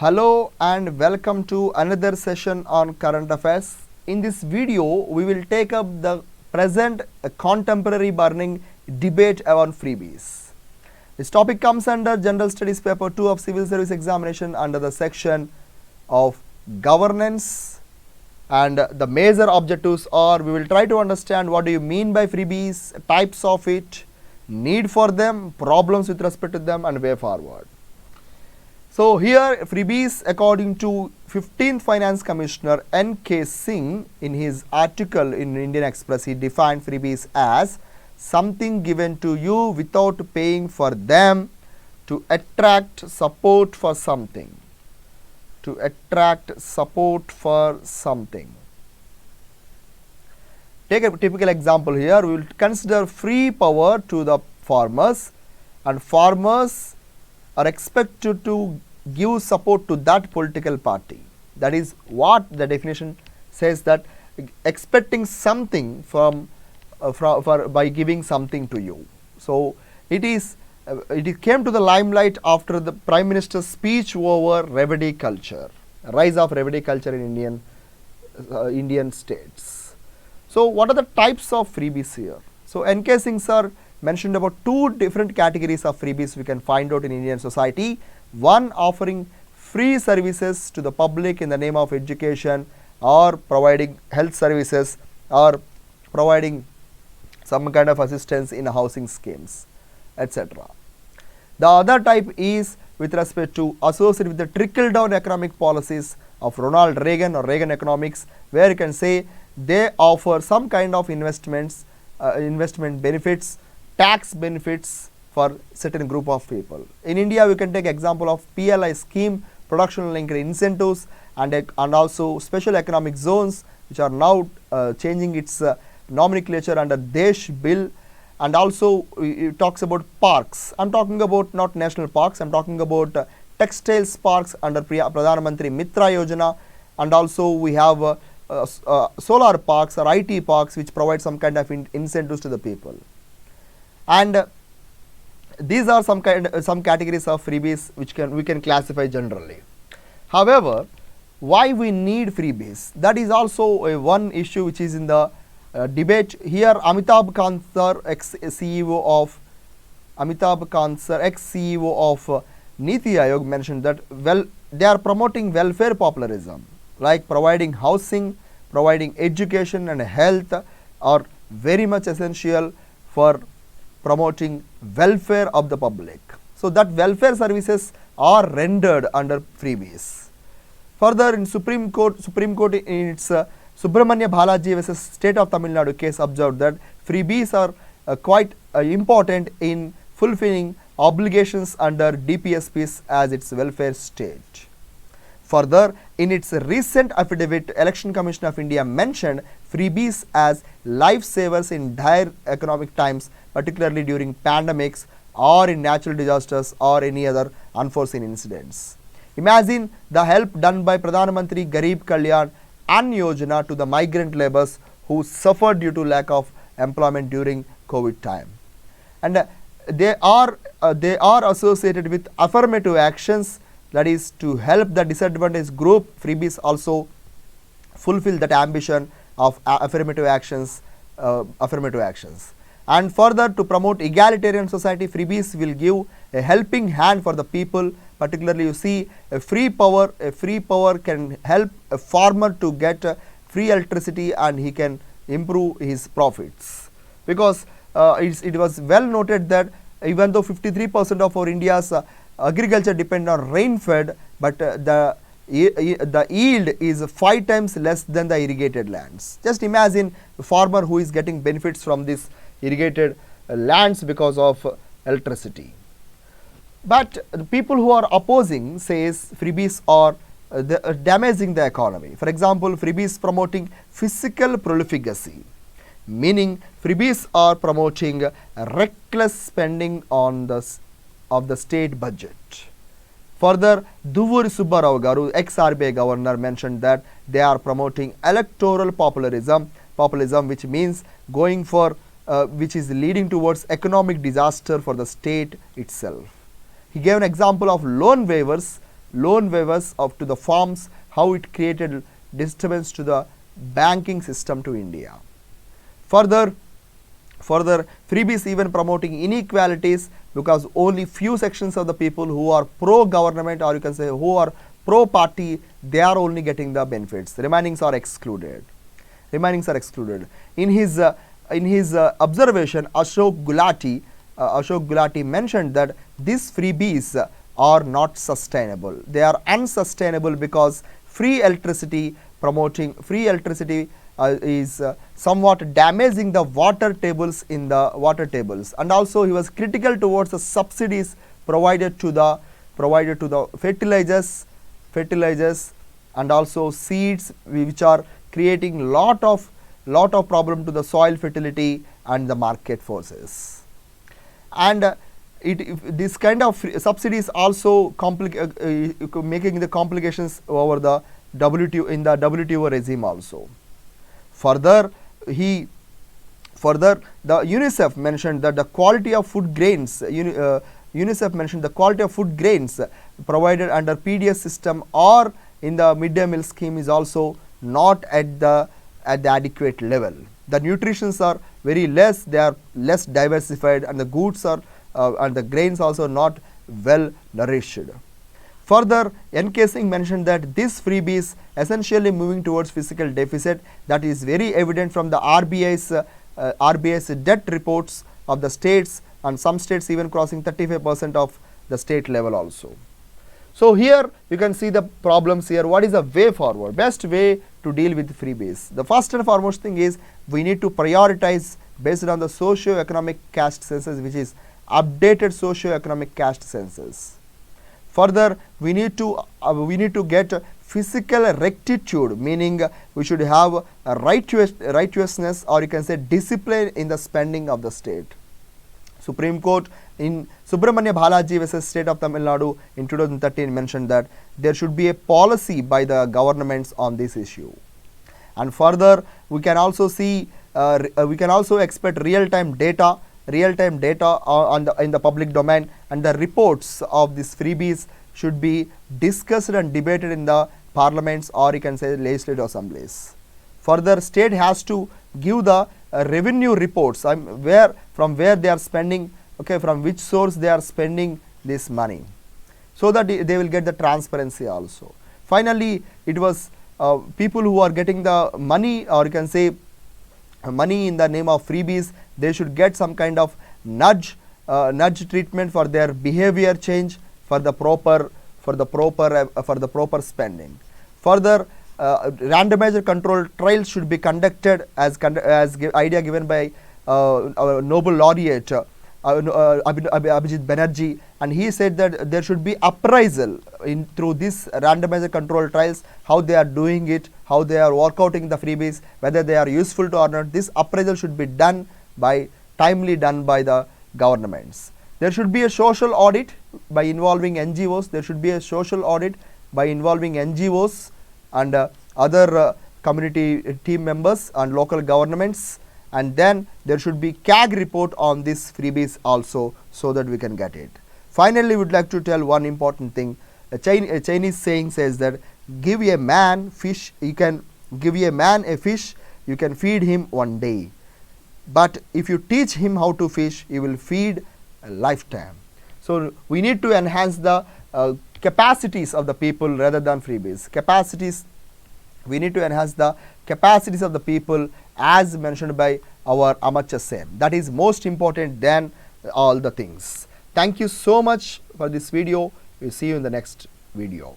Hello and welcome to another session on current affairs. In this video, we will take up the present contemporary burning debate on freebies. This topic comes under General Studies Paper 2 of Civil Service Examination under the section of governance, and the major objectives are we will try to understand what do you mean by freebies, types of it, need for them, problems with respect to them, and way forward. So here freebies, according to 15th Finance Commissioner N.K. Singh, in his article in Indian Express, he defined freebies as something given to you without paying for them to attract support for something. To attract support for something. Take a typical example here. We will consider free power to the farmers, and farmers are expected to give support to that political party. That is what the definition says, that expecting something from by giving something to you. So it came to the limelight after the Prime Minister's speech over Revedi culture, rise of Revedi culture in Indian states. So what are the types of freebies here? So N.K. Singh sir mentioned about two different categories of freebies we can find out in Indian society. One, offering free services to the public in the name of education, or providing health services, or providing some kind of assistance in housing schemes, etc. The other type is with respect to associated with the trickle down economic policies of Ronald Reagan or Reagan economics, where you can say they offer some kind of investment benefits, tax benefits for certain group of people. In India, we can take example of PLI scheme, production linked incentives, and also special economic zones, which are now changing its nomenclature under Desh bill. And also it talks about parks. I am talking about not national parks, I am talking about textiles parks under Pradhan Mantri Mitra Yojana, and also we have solar parks or IT parks which provide some kind of incentives to the people. And these are some categories of freebies which we can classify generally. However, why we need freebies? That is also one issue which is in the debate. Here Amitabh Kant sir, ex-CEO of Niti Aayog, mentioned that they are promoting welfare populism, like providing housing, providing education and health are very much essential for promoting welfare of the public. So that welfare services are rendered under freebies. Further, in Supreme Court in its Subramanya Balaji versus State of Tamil Nadu case observed that freebies are quite important in fulfilling obligations under DPSPs as its welfare state. Further, in its recent affidavit, Election Commission of India mentioned freebies as lifesavers in dire economic times, particularly during pandemics or in natural disasters or any other unforeseen incidents. Imagine the help done by Pradhan Mantri Garib Kalyan Ann Yojana to the migrant laborers who suffered due to lack of employment during COVID time. And they are associated with affirmative actions, that is to help the disadvantaged group. Freebies also fulfill that ambition of affirmative actions. And further, to promote egalitarian society, freebies will give a helping hand for the people. Particularly, you see a free power can help a farmer to get free electricity, and he can improve his profits, because it was well noted that even though 53% of our India's agriculture depend on rain fed, but the yield is 5 times less than the irrigated lands. Just imagine a farmer who is getting benefits from this irrigated lands because of electricity. But the people who are opposing says freebies are damaging the economy. For example, freebies promoting fiscal profligacy, meaning freebies are promoting reckless spending of the state budget. Further, Duvuri Subbarao Garu, ex-RBI governor, mentioned that they are promoting electoral populism, which means going for which is leading towards economic disaster for the state itself. He gave an example of loan waivers loan waivers of to the farms, how it created disturbance to the banking system to India. Further, freebies even promoting inequalities, because only few sections of the people who are pro-government, or you can say who are pro-party, they are only getting the benefits. Remainings are excluded. In his observation, Ashok Gulati mentioned that these freebies are not sustainable. They are unsustainable because promoting free electricity is somewhat damaging the water tables, and also he was critical towards the subsidies provided to the fertilizers and also seeds, which are creating lot of problem to the soil fertility and the market forces. And this kind of subsidies also making the complications over the WTO regime also. Further, the UNICEF mentioned that the quality of food grains, UNICEF mentioned the quality of food grains provided under PDS system or in the midday meal scheme is also not at the adequate level. The nutritions are very less, they are less diversified, and the goods are and the grains also not well nourished. Further, N.K. Singh mentioned that this freebies essentially moving towards fiscal deficit, that is very evident from the RBI's debt reports of the states, and some states even crossing 35% of the state level also. So here you can see the problems here. What is the way forward? Best way to deal with freebies? The first and foremost thing is we need to prioritize based on the socio-economic caste census, which is updated socio-economic caste census. Further, we need to get physical rectitude, meaning we should have a righteousness, or you can say discipline in the spending of the state. Supreme Court in Subramanya Balaji versus State of Tamil Nadu in 2013 mentioned that there should be a policy by the governments on this issue. And further, we can also see we can also expect real-time data in the public domain, and the reports of these freebies should be discussed and debated in the parliaments, or you can say legislative assemblies. Further, state has to give the revenue reports, from where they are spending, from which source they are spending this money, so that they will get the transparency also. Finally, it was people who are getting the money, or you can say money in the name of freebies, they should get some kind of nudge treatment for their behavior change, for the proper spending. Further, randomizer control trials should be conducted as idea given by our Nobel laureate Abhijit Banerjee, and he said that there should be appraisal through this randomizer control trials, how they are doing it, how they are workouting the freebies, whether they are useful to or not. This appraisal should be timely done by the governments. There should be a social audit by involving NGOs. There should be a social audit by involving NGOs and other community team members and local governments, and then there should be CAG report on these freebies also, so that we can get it. Finally, we would like to tell one important thing. A Chinese saying says that give a man a fish, you can feed him one day, but if you teach him how to fish, he will feed a lifetime. So we need to enhance the capacities of the people rather than freebies. We need to enhance the capacities of the people as mentioned by our Amartya Sen. That is most important than all the things. Thank you so much for this video. We'll see you in the next video.